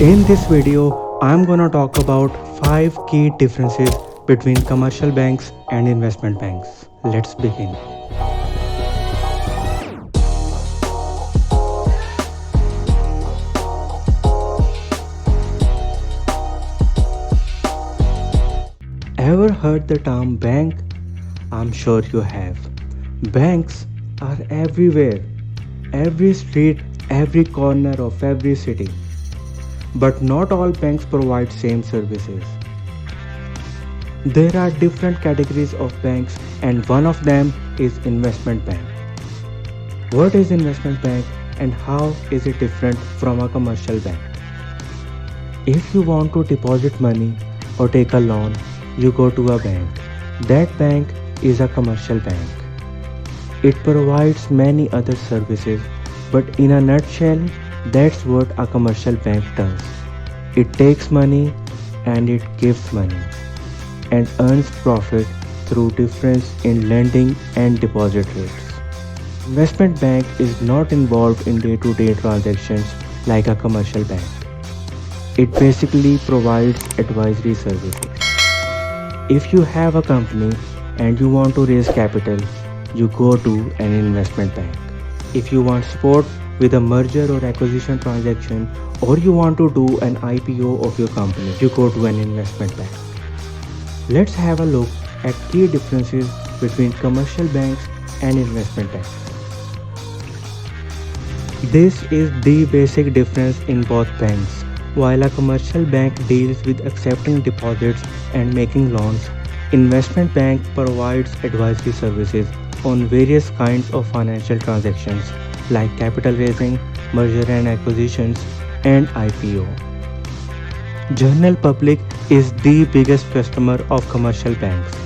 In this video, I'm gonna talk about 5 key differences between commercial banks and investment banks. Let's begin. Ever heard the term bank? I'm sure you have. Banks are everywhere, every street, every corner of every city. But not all banks provide same services. There are different categories of banks and one of them is investment bank. What is investment bank and how is it different from a commercial bank? If you want to deposit money or take a loan, you go to a bank. That bank is a commercial bank. It provides many other services, but in a nutshell, that's what a commercial bank does. It takes money and it gives money and earns profit through difference in lending and deposit rates. Investment bank is not involved in day-to-day transactions like a commercial bank. It basically provides advisory services. If you have a company and you want to raise capital, you go to an investment bank. If you want support with a merger or acquisition transaction, or you want to do an IPO of your company, you go to an investment bank. Let's have a look at key differences between commercial banks and investment banks. This is the basic difference in both banks. While a commercial bank deals with accepting deposits and making loans, investment bank provides advisory services on various kinds of financial transactions like capital raising, merger and acquisitions, and IPO. General public is the biggest customer of commercial banks.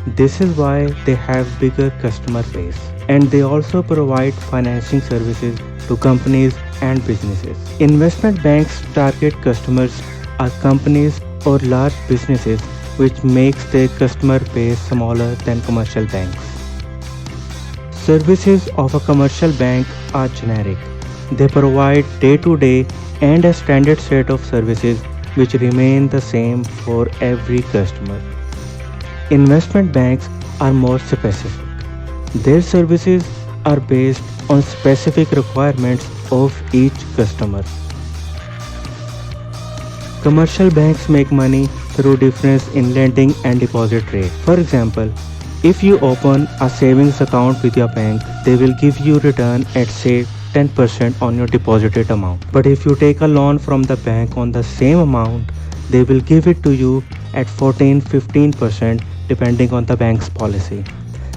This is why they have bigger customer base. And they also provide financing services to companies and businesses. Investment banks target customers are companies or large businesses, which makes their customer base smaller than commercial banks. Services of a commercial bank are generic. They provide day-to-day and a standard set of services which remain the same for every customer. Investment banks are more specific. Their services are based on specific requirements of each customer. Commercial banks make money through difference in lending and deposit rate. For example, if you open a savings account with your bank, they will give you return at say 10% on your deposited amount. But if you take a loan from the bank on the same amount, they will give it to you at 14-15% depending on the bank's policy.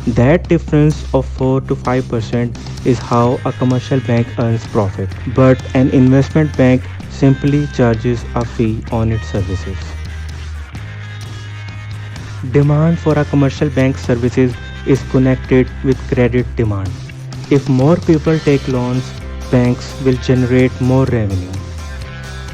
That difference of 4 to 5% is how a commercial bank earns profit, but an investment bank simply charges a fee on its services. Demand for a commercial bank services is connected with credit demand. If more people take loans, banks will generate more revenue.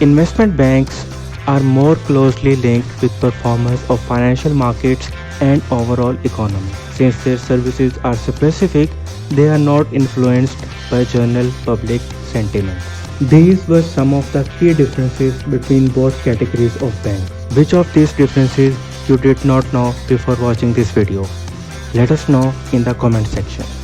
Investment banks are more closely linked with performance of financial markets and overall economy. Since their services are specific, they are not influenced by general public sentiment. These were some of the key differences between both categories of banks. Which of these differences you did not know before watching this video? Let us know in the comment section.